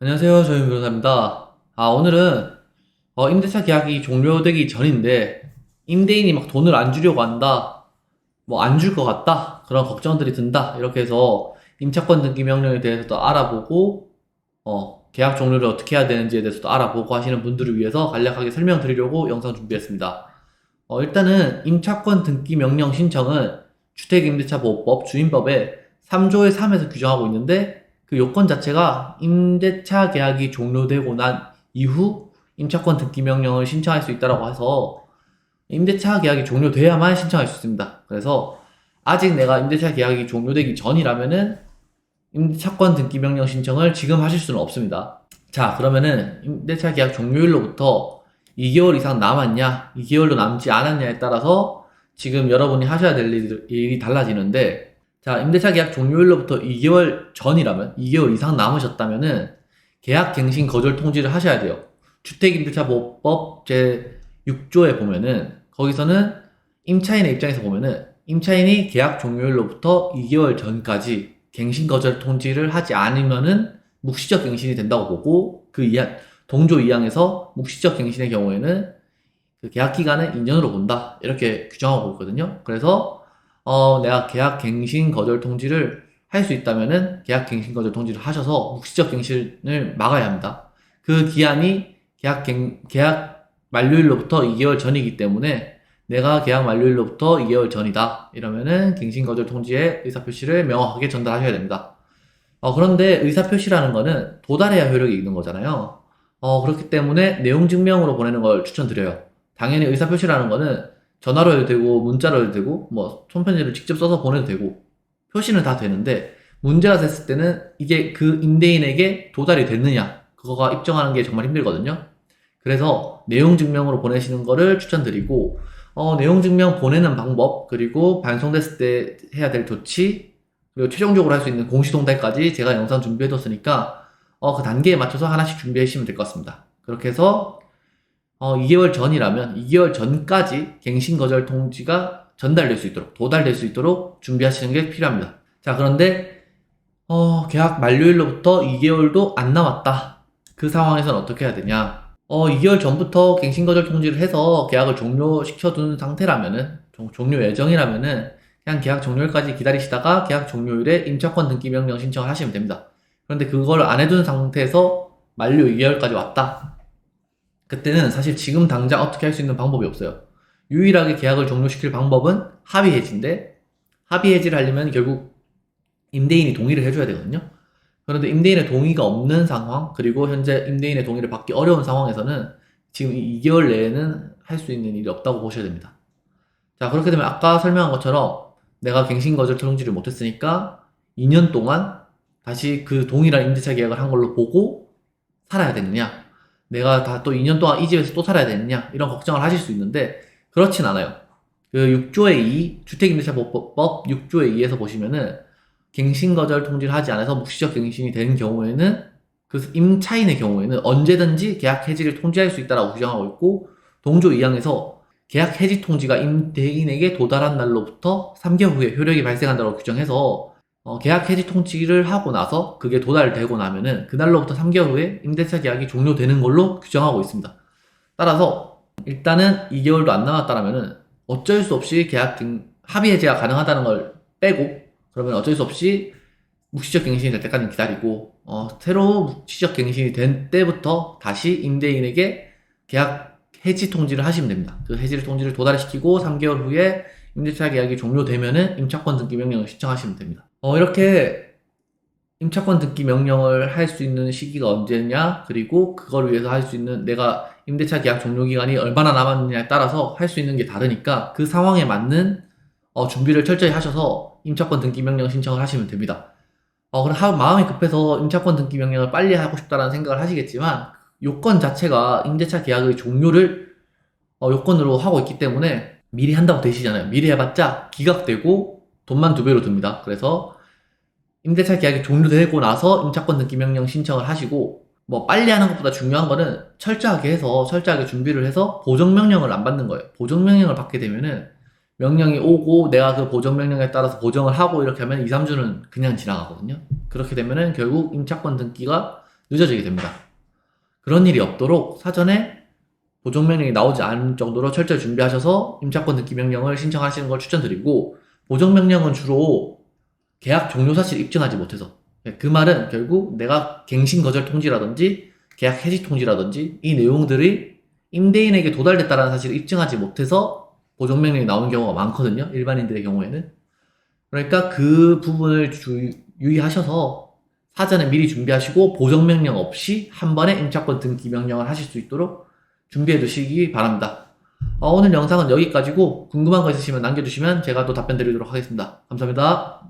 안녕하세요. 저희 변호사입니다. 오늘은 임대차 계약이 종료되기 전인데 임대인이 막 돈을 안 주려고 한다, 뭐 안 줄 것 같다, 그런 걱정들이 든다, 이렇게 해서 임차권 등기 명령에 대해서도 알아보고 계약 종료를 어떻게 해야 되는지에 대해서도 알아보고 하시는 분들을 위해서 간략하게 설명드리려고 영상 준비했습니다. 일단은 임차권 등기 명령 신청은 주택임대차보호법 주임법에 3조의 3에서 규정하고 있는데, 그 요건 자체가 임대차 계약이 종료되고 난 이후 임차권 등기 명령을 신청할 수 있다고 해서 임대차 계약이 종료돼야만 신청할 수 있습니다. 그래서 아직 내가 임대차 계약이 종료되기 전이라면은 임차권 등기 명령 신청을 지금 하실 수는 없습니다. 자, 그러면은 임대차 계약 종료일로부터 2개월 이상 남았냐, 2개월도 남지 않았냐에 따라서 지금 여러분이 하셔야 될 일이 달라지는데, 자, 임대차 계약 종료일로부터 2개월 전이라면, 2개월 이상 남으셨다면은 계약 갱신 거절 통지를 하셔야 돼요. 주택임대차보호법 제 6조에 보면은, 거기서는 임차인의 입장에서 보면은 임차인이 계약 종료일로부터 2개월 전까지 갱신 거절 통지를 하지 않으면은 묵시적 갱신이 된다고 보고, 그 동조 2항에서 묵시적 갱신의 경우에는 그 계약 기간을 2년으로 본다, 이렇게 규정하고 있거든요. 그래서 내가 계약 갱신 거절 통지를 할 수 있다면은 계약 갱신 거절 통지를 하셔서 묵시적 갱신을 막아야 합니다. 그 기한이 계약 만료일로부터 2개월 전이기 때문에 내가 계약 만료일로부터 2개월 전이다 이러면은 갱신 거절 통지의 의사표시를 명확하게 전달하셔야 됩니다. 그런데 의사표시라는 거는 도달해야 효력이 있는 거잖아요. 그렇기 때문에 내용 증명으로 보내는 걸 추천드려요. 당연히 의사표시라는 거는 전화로 해도 되고 문자로 해도 되고 뭐 손편지를 직접 써서 보내도 되고 표시는 다 되는데, 문제가 됐을 때는 이게 그 임대인에게 도달이 됐느냐, 그거가 입증하는 게 정말 힘들거든요. 그래서 내용 증명으로 보내시는 거를 추천드리고, 내용 증명 보내는 방법, 그리고 반송됐을 때 해야 될 조치, 그리고 최종적으로 할 수 있는 공시동달까지 제가 영상 준비해뒀으니까 그 단계에 맞춰서 하나씩 준비해 주시면 될 것 같습니다. 그렇게 해서 2개월 전이라면 2개월 전까지 갱신 거절 통지가 전달될 수 있도록, 도달될 수 있도록 준비하시는 게 필요합니다. 자, 그런데 계약 만료일로부터 2개월도 안 남았다. 그 상황에서는 어떻게 해야 되냐? 2개월 전부터 갱신 거절 통지를 해서 계약을 종료시켜둔 상태라면은, 종료 예정이라면은 그냥 계약 종료일까지 기다리시다가 계약 종료일에 임차권 등기 명령 신청을 하시면 됩니다. 그런데 그걸 안 해둔 상태에서 만료 2개월까지 왔다. 그때는 사실 지금 당장 어떻게 할 수 있는 방법이 없어요. 유일하게 계약을 종료시킬 방법은 합의 해지인데, 합의 해지를 하려면 결국 임대인이 동의를 해줘야 되거든요. 그런데 임대인의 동의가 없는 상황, 그리고 현재 임대인의 동의를 받기 어려운 상황에서는 지금 이 2개월 내에는 할 수 있는 일이 없다고 보셔야 됩니다. 자, 그렇게 되면 아까 설명한 것처럼 내가 갱신 거절 통지를 못했으니까 2년 동안 다시 그 동일한 임대차 계약을 한 걸로 보고 살아야 되느냐, 내가 다 또 2년 동안 이 집에서 또 살아야 되느냐, 이런 걱정을 하실 수 있는데 그렇진 않아요. 그 6조의 2, 주택임대차보호법 6조의 2에서 보시면은 갱신 거절 통지를 하지 않아서 묵시적 갱신이 되는 경우에는, 그 임차인의 경우에는 언제든지 계약 해지를 통지할 수 있다라고 규정하고 있고, 동조 2항에서 계약 해지 통지가 임대인에게 도달한 날로부터 3개월 후에 효력이 발생한다고 규정해서 계약 해지 통지를 하고 나서 그게 도달되고 나면은 그날로부터 3개월 후에 임대차 계약이 종료되는 걸로 규정하고 있습니다. 따라서 일단은 2개월도 안 남았다라면은 어쩔 수 없이 합의 해지가 가능하다는 걸 빼고, 그러면 어쩔 수 없이 묵시적 갱신이 될 때까지 기다리고 새로 묵시적 갱신이 된 때부터 다시 임대인에게 계약 해지 통지를 하시면 됩니다. 그 해지 통지를 도달시키고 3개월 후에 임대차 계약이 종료되면은 임차권 등기 명령을 신청하시면 됩니다. 이렇게 임차권 등기 명령을 할 수 있는 시기가 언제냐, 그리고 그걸 위해서 할 수 있는, 내가 임대차 계약 종료 기간이 얼마나 남았느냐에 따라서 할 수 있는 게 다르니까 그 상황에 맞는 준비를 철저히 하셔서 임차권 등기 명령 신청을 하시면 됩니다. 그럼 마음이 급해서 임차권 등기 명령을 빨리 하고 싶다라는 생각을 하시겠지만, 요건 자체가 임대차 계약의 종료를 요건으로 하고 있기 때문에 미리 한다고 되시잖아요. 미리 해봤자 기각되고 돈만 2배로 듭니다. 그래서 임대차 계약이 종료되고 나서 임차권 등기 명령 신청을 하시고, 뭐 빨리 하는 것보다 중요한 거는 철저하게 준비를 해서 보정명령을 안 받는 거예요. 보정명령을 받게 되면은 명령이 오고 내가 그 보정명령에 따라서 보정을 하고 이렇게 하면 2, 3주는 그냥 지나가거든요. 그렇게 되면은 결국 임차권 등기가 늦어지게 됩니다. 그런 일이 없도록 사전에 보정명령이 나오지 않을 정도로 철저히 준비하셔서 임차권 등기 명령을 신청하시는 걸 추천드리고, 보정명령은 주로 계약 종료 사실 입증하지 못해서, 그 말은 결국 내가 갱신 거절 통지라든지 계약 해지 통지라든지 이 내용들이 임대인에게 도달됐다는 사실을 입증하지 못해서 보정명령이 나오는 경우가 많거든요. 일반인들의 경우에는. 그러니까 그 부분을 유의하셔서 사전에 미리 준비하시고 보정명령 없이 한 번에 임차권 등기 명령을 하실 수 있도록 준비해 두시기 바랍니다. 오늘 영상은 여기까지고 궁금한 거 있으시면 남겨주시면 제가 또 답변 드리도록 하겠습니다. 감사합니다.